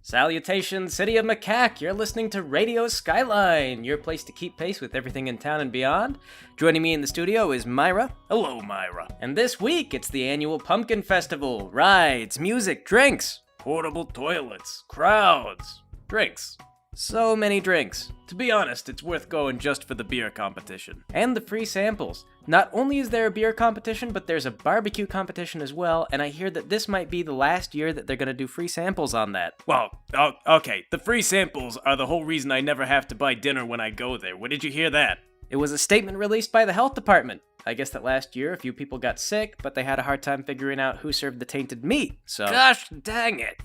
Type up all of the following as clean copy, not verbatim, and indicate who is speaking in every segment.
Speaker 1: Salutations, City of Macaque! You're listening to Radio Skyline, your place to keep pace with everything in town and beyond. Joining me in the studio is Myra.
Speaker 2: Hello, Myra.
Speaker 1: And this week, it's the annual Pumpkin Festival. Rides, music, drinks.
Speaker 2: Portable toilets, crowds, drinks.
Speaker 1: So many drinks.
Speaker 2: To be honest, it's worth going just for the beer competition.
Speaker 1: And the free samples. Not only is there a beer competition, but there's a barbecue competition as well, and I hear that this might be the last year that they're gonna do free samples on that.
Speaker 2: Well, okay, the free samples are the whole reason I never have to buy dinner when I go there. Where did you hear that?
Speaker 1: It was a statement released by the health department. I guess that last year a few people got sick, but they had a hard time figuring out who served the tainted meat, so...
Speaker 2: Gosh dang it.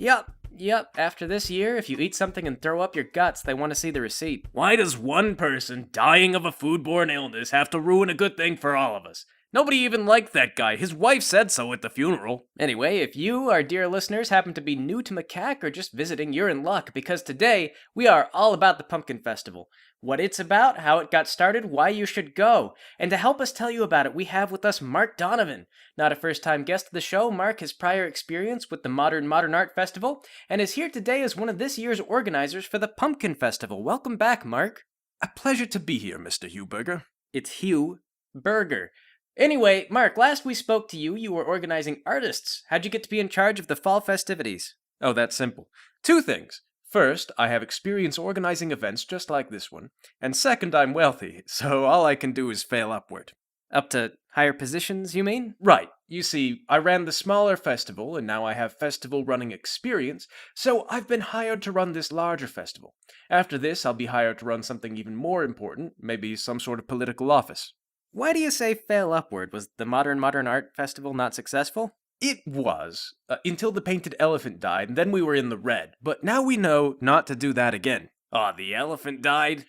Speaker 1: Yep, after this year, if you eat something and throw up your guts, they want to see the receipt.
Speaker 2: Why does one person dying of a foodborne illness have to ruin a good thing for all of us? Nobody even liked that guy. His wife said so at the funeral.
Speaker 1: Anyway, if you, our dear listeners, happen to be new to Macaque or just visiting, you're in luck, because today we are all about the Pumpkin Festival. What it's about, how it got started, why you should go. And to help us tell you about it, we have with us Mark Donovan. Not a first-time guest of the show, Mark has prior experience with the Modern Art Festival, and is here today as one of this year's organizers for the Pumpkin Festival. Welcome back, Mark.
Speaker 2: A pleasure to be here, Mr. Huberger.
Speaker 1: It's Hugh Berger. Anyway, Mark, last we spoke to you, you were organizing artists. How'd you get to be in charge of the fall festivities?
Speaker 2: Oh, that's simple. Two things. First, I have experience organizing events just like this one. And second, I'm wealthy, so all I can do is fail upward.
Speaker 1: Up to higher positions, you mean?
Speaker 2: Right. You see, I ran the smaller festival, and now I have festival running experience, so I've been hired to run this larger festival. After this, I'll be hired to run something even more important, maybe some sort of political office.
Speaker 1: Why do you say fail upward? Was the Modern Art Festival not successful?
Speaker 2: It was, until the painted elephant died, and then we were in the red. But now we know not to do that again.
Speaker 1: Oh, the elephant died?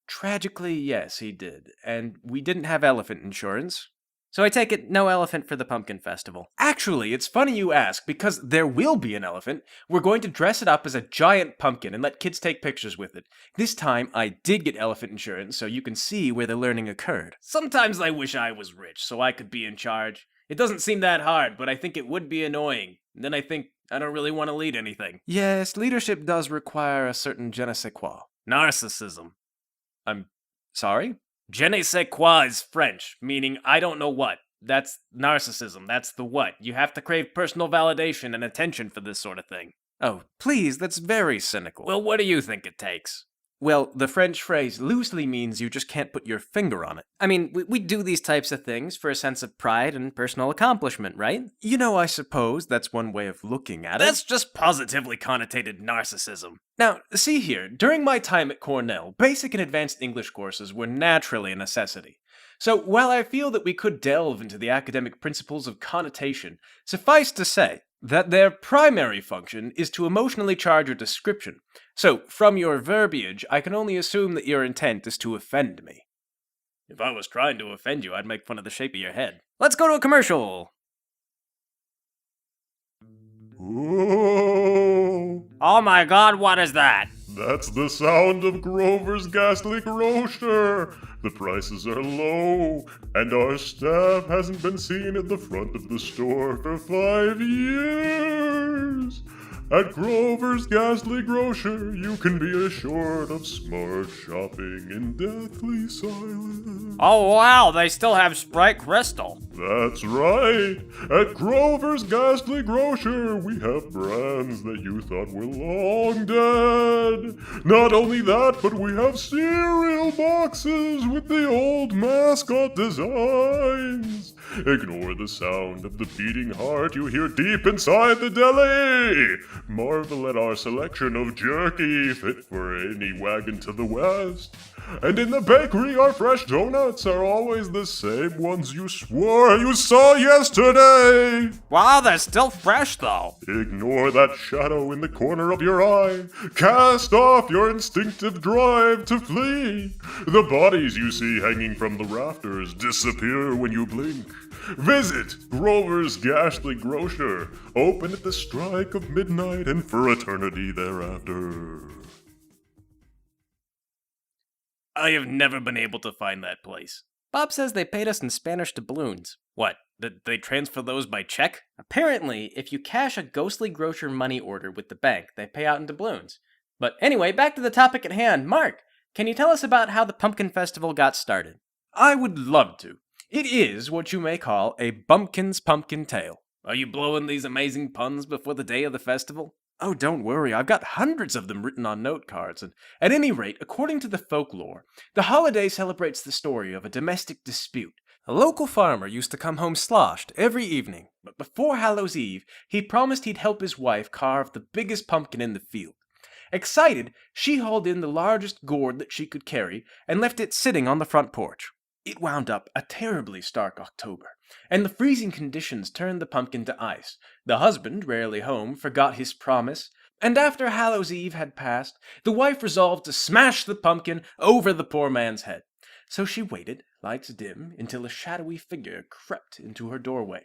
Speaker 2: Tragically, yes, he did. And we didn't have elephant insurance.
Speaker 1: So I take it no elephant for the Pumpkin Festival.
Speaker 2: Actually, it's funny you ask, because there will be an elephant. We're going to dress it up as a giant pumpkin and let kids take pictures with it. This time, I did get elephant insurance, so you can see where the learning occurred. Sometimes I wish I was rich, so I could be in charge. It doesn't seem that hard, but I think it would be annoying. And then I think I don't really want to lead anything. Yes, leadership does require a certain je ne sais quoi. Narcissism. I'm sorry? Je ne sais quoi is French, meaning I don't know what. That's narcissism, that's the what. You have to crave personal validation and attention for this sort of thing. Oh, please, that's very cynical. Well, what do you think it takes? Well, the French phrase loosely means you just can't put your finger on it.
Speaker 1: I mean, we do these types of things for a sense of pride and personal accomplishment, right?
Speaker 2: You know, I suppose that's one way of looking at it. That's just positively connotated narcissism. Now, see here, during my time at Cornell, basic and advanced English courses were naturally a necessity. So, while I feel that we could delve into the academic principles of connotation, suffice to say that their primary function is to emotionally charge a description. So, from your verbiage, I can only assume that your intent is to offend me. If I was trying to offend you, I'd make fun of the shape of your head.
Speaker 1: Let's go to a commercial!
Speaker 3: Oh
Speaker 1: my god, what is that?
Speaker 3: That's the sound of Grover's Ghastly Grocer. The prices are low, and our staff hasn't been seen at the front of the store for 5 years. At Grover's Ghastly Grocer, you can be assured of smart shopping in deathly silence.
Speaker 1: Oh wow, they still have Sprite Crystal.
Speaker 3: That's right. At Grover's Ghastly Grocer, we have brands that you thought were long dead. Not only that, but we have cereal boxes with the old mascot designs. Ignore the sound of the beating heart you hear deep inside the deli. Marvel at our selection of jerky fit for any wagon to the west. And in the bakery, our fresh donuts are always the same ones you swore you saw yesterday.
Speaker 1: Wow, they're still fresh though.
Speaker 3: Ignore that shadow in the corner of your eye. Cast off your instinctive drive to flee. The bodies you see hanging from the rafters disappear when you blink. Visit Grover's Ghastly Grocer, open at the strike of midnight and for eternity thereafter.
Speaker 2: I have never been able to find that place.
Speaker 1: Bob says they paid us in Spanish doubloons.
Speaker 2: What? Did they transfer those by check?
Speaker 1: Apparently, if you cash a ghostly grocer money order with the bank, they pay out in doubloons. But anyway, back to the topic at hand. Mark, can you tell us about how the Pumpkin Festival got started?
Speaker 2: I would love to. It is what you may call a bumpkin's pumpkin tale. Are you blowing these amazing puns before the day of the festival? Oh, don't worry, I've got hundreds of them written on note cards, and at any rate, according to the folklore, the holiday celebrates the story of a domestic dispute. A local farmer used to come home sloshed every evening, but before Hallows Eve, he promised he'd help his wife carve the biggest pumpkin in the field. Excited, she hauled in the largest gourd that she could carry and left it sitting on the front porch. It wound up a terribly stark October, and the freezing conditions turned the pumpkin to ice. The husband, rarely home, forgot his promise, and after Hallows Eve had passed, the wife resolved to smash the pumpkin over the poor man's head. So she waited, lights dim, until a shadowy figure crept into her doorway.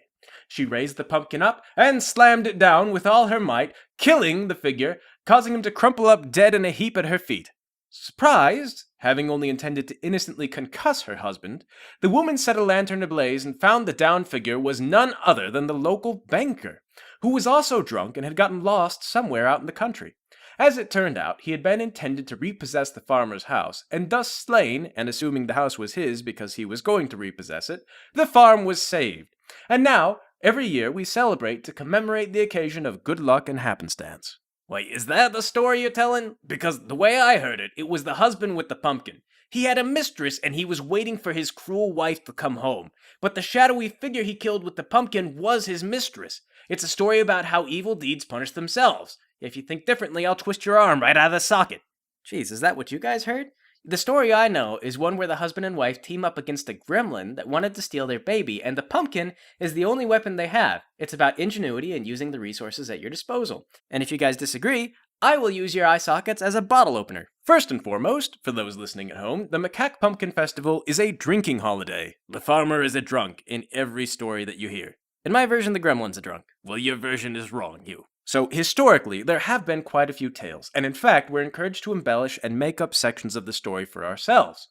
Speaker 2: She raised the pumpkin up and slammed it down with all her might, killing the figure, causing him to crumple up dead in a heap at her feet. Surprised, having only intended to innocently concuss her husband, the woman set a lantern ablaze and found the downed figure was none other than the local banker, who was also drunk and had gotten lost somewhere out in the country. As it turned out, he had been intended to repossess the farmer's house, and thus slain, and assuming the house was his because he was going to repossess it, the farm was saved. And now, every year we celebrate to commemorate the occasion of good luck and happenstance.
Speaker 1: Wait, is that the story you're telling? Because the way I heard it, it was the husband with the pumpkin. He had a mistress and he was waiting for his cruel wife to come home. But the shadowy figure he killed with the pumpkin was his mistress. It's a story about how evil deeds punish themselves. If you think differently, I'll twist your arm right out of the socket. Jeez, is that what you guys heard? The story I know is one where the husband and wife team up against a gremlin that wanted to steal their baby, and the pumpkin is the only weapon they have. It's about ingenuity and using the resources at your disposal. And if you guys disagree, I will use your eye sockets as a bottle opener.
Speaker 2: First and foremost, for those listening at home, the Macaque Pumpkin Festival is a drinking holiday. The farmer is a drunk in every story that you hear.
Speaker 1: In my version, the gremlin's a drunk.
Speaker 2: Well, your version is wrong, you. So, historically, there have been quite a few tales, and in fact, we're encouraged to embellish and make up sections of the story for ourselves.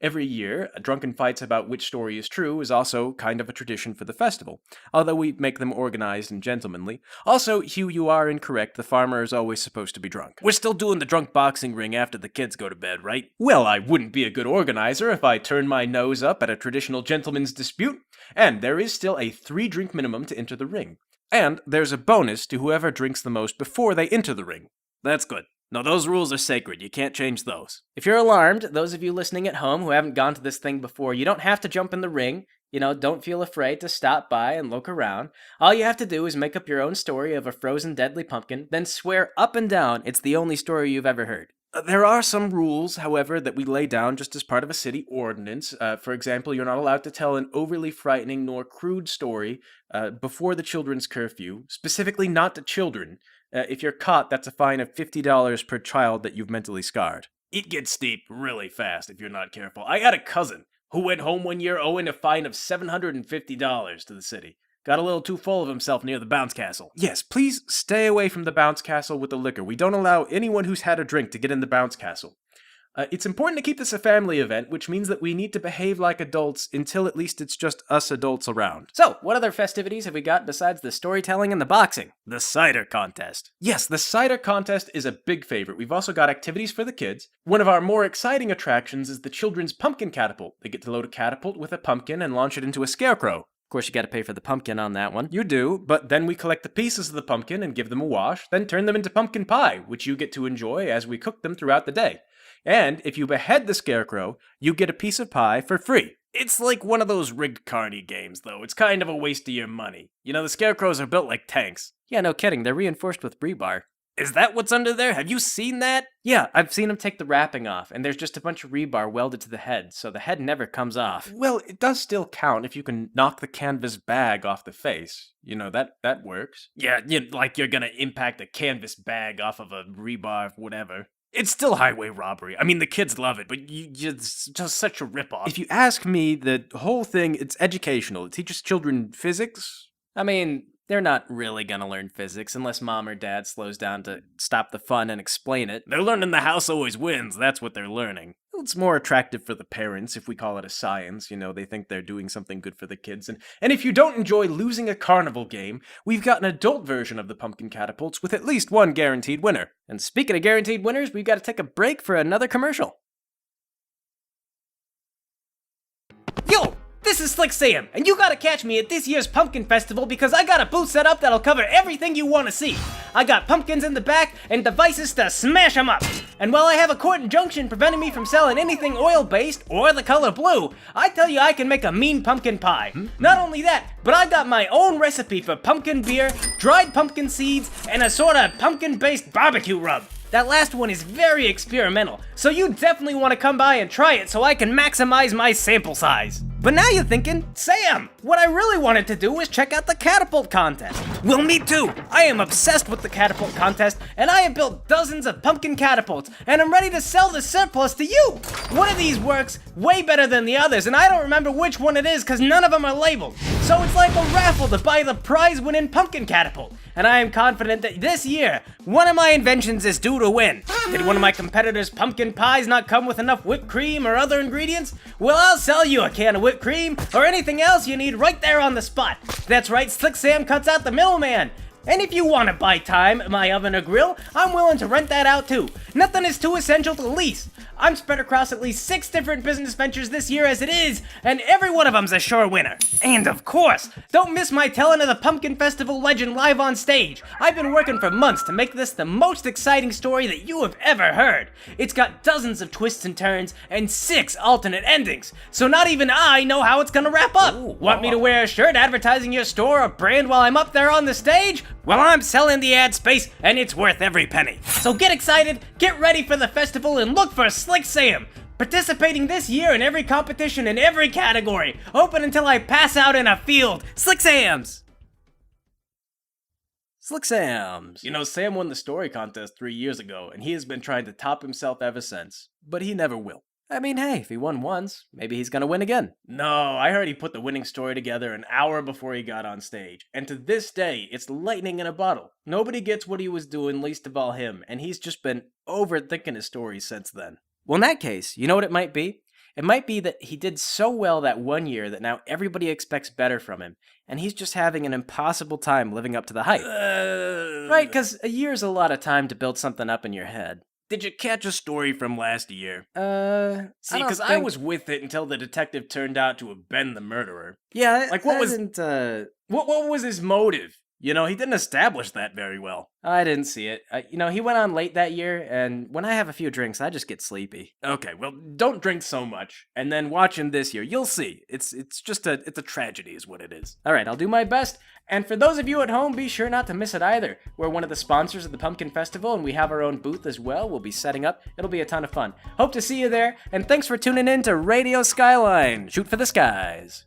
Speaker 2: Every year, drunken fights about which story is true is also kind of a tradition for the festival, although we make them organized and gentlemanly. Also, Hugh, you are incorrect, the farmer is always supposed to be drunk.
Speaker 1: We're still doing the drunk boxing ring after the kids go to bed, right?
Speaker 2: Well, I wouldn't be a good organizer if I turned my nose up at a traditional gentleman's dispute, and there is still a 3-drink minimum to enter the ring. And there's a bonus to whoever drinks the most before they enter the ring.
Speaker 1: That's good. No, those rules are sacred. You can't change those. If you're alarmed, those of you listening at home who haven't gone to this thing before, you don't have to jump in the ring. Don't feel afraid to stop by and look around. All you have to do is make up your own story of a frozen deadly pumpkin, then swear up and down it's the only story you've ever heard.
Speaker 2: There are some rules, however, that we lay down just as part of a city ordinance. For example, you're not allowed to tell an overly frightening nor crude story before the children's curfew, specifically not to children. If you're caught, that's a fine of $50 per child that you've mentally scarred.
Speaker 3: It gets steep really fast if you're not careful. I had a cousin who went home one year owing a fine of $750 to the city. Got a little too full of himself near the bounce castle.
Speaker 2: Yes, please stay away from the bounce castle with the liquor. We don't allow anyone who's had a drink to get in the bounce castle. It's important to keep this a family event, which means that we need to behave like adults until at least it's just us adults around.
Speaker 1: So, what other festivities have we got besides the storytelling and the boxing?
Speaker 2: The cider contest. Yes, the cider contest is a big favorite. We've also got activities for the kids. One of our more exciting attractions is the children's pumpkin catapult. They get to load a catapult with a pumpkin and launch it into a scarecrow.
Speaker 1: Of course, you gotta pay for the pumpkin on that one.
Speaker 2: You do, but then we collect the pieces of the pumpkin and give them a wash, then turn them into pumpkin pie, which you get to enjoy as we cook them throughout the day. And if you behead the scarecrow, you get a piece of pie for free.
Speaker 3: It's like one of those rigged carny games, though. It's kind of a waste of your money. The scarecrows are built like tanks.
Speaker 1: Yeah, no kidding. They're reinforced with rebar.
Speaker 3: Is that what's under there? Have you seen that?
Speaker 1: Yeah, I've seen them take the wrapping off, and there's just a bunch of rebar welded to the head, so the head never comes off.
Speaker 2: Well, it does still count if you can knock the canvas bag off the face. That works.
Speaker 3: Yeah, like you're gonna impact a canvas bag off of a rebar, whatever. It's still highway robbery. I mean, the kids love it, but it's just such a ripoff.
Speaker 2: If you ask me, the whole thing, it's educational. It teaches children physics.
Speaker 1: I mean, they're not really gonna learn physics unless mom or dad slows down to stop the fun and explain it.
Speaker 3: They're learning the house always wins. That's what they're learning.
Speaker 2: It's more attractive for the parents if we call it a science. They think they're doing something good for the kids. And if you don't enjoy losing a carnival game, we've got an adult version of the pumpkin catapults with at least one guaranteed winner.
Speaker 1: And speaking of guaranteed winners, we've got to take a break for another commercial. Yo! This is Slick Sam, and you gotta catch me at this year's Pumpkin Festival because I got a booth set up that'll cover everything you want to see. I got pumpkins in the back and devices to smash them up. And while I have a court injunction preventing me from selling anything oil-based or the color blue, I tell you I can make a mean pumpkin pie. Not only that, but I got my own recipe for pumpkin beer, dried pumpkin seeds, and a sort of pumpkin-based barbecue rub. That last one is very experimental, so you definitely want to come by and try it so I can maximize my sample size. But now you're thinking, Sam, what I really wanted to do was check out the Catapult contest. Well, me too. I am obsessed with the Catapult contest, and I have built dozens of pumpkin catapults, and I'm ready to sell the surplus to you. One of these works way better than the others, and I don't remember which one it is because none of them are labeled. So it's like a raffle to buy the prize-winning pumpkin catapult. And I am confident that this year, one of my inventions is due to win. Did one of my competitors' pumpkin pies not come with enough whipped cream or other ingredients? Well, I'll sell you a can of whipped cream or anything else you need right there on the spot. That's right, Slick Sam cuts out the middleman. And if you want to buy time at my oven or grill, I'm willing to rent that out too. Nothing is too essential to lease. I'm spread across at least 6 different business ventures this year as it is, and every one of them's a sure winner. And of course, don't miss my telling of the Pumpkin Festival legend live on stage. I've been working for months to make this the most exciting story that you have ever heard. It's got dozens of twists and turns and 6 alternate endings, so not even I know how it's gonna wrap up. Want me to wear a shirt advertising your store or brand while I'm up there on the stage? Well, I'm selling the ad space, and it's worth every penny. So get excited, get ready for the festival, and look for Slick Sam, participating this year in every competition in every category, open until I pass out in a field. Slick Sam's!
Speaker 2: Slick Sam's. Sam won the story contest 3 years ago, and he has been trying to top himself ever since. But he never will.
Speaker 1: I mean, hey, if he won once, maybe he's gonna win again.
Speaker 2: No, I heard he put the winning story together an hour before he got on stage. And to this day, it's lightning in a bottle. Nobody gets what he was doing, least of all him, and he's just been overthinking his stories since then.
Speaker 1: Well, in that case, you know what it might be? It might be that he did so well that one year that now everybody expects better from him, and he's just having an impossible time living up to the hype. Right, because a year's a lot of time to build something up in your head.
Speaker 2: Did you catch a story from last year? See, because I was with it until the detective turned out to have been the murderer.
Speaker 1: Yeah,
Speaker 2: like what was his motive? He didn't establish that very well.
Speaker 1: I didn't see it. He went on late that year, and when I have a few drinks, I just get sleepy.
Speaker 2: Okay, well, don't drink so much, and then watch him this year. You'll see. It's a tragedy is what it is.
Speaker 1: All right, I'll do my best. And for those of you at home, be sure not to miss it either. We're one of the sponsors of the Pumpkin Festival, and we have our own booth as well. We'll be setting up. It'll be a ton of fun. Hope to see you there, and thanks for tuning in to Radio Skyline. Shoot for the skies.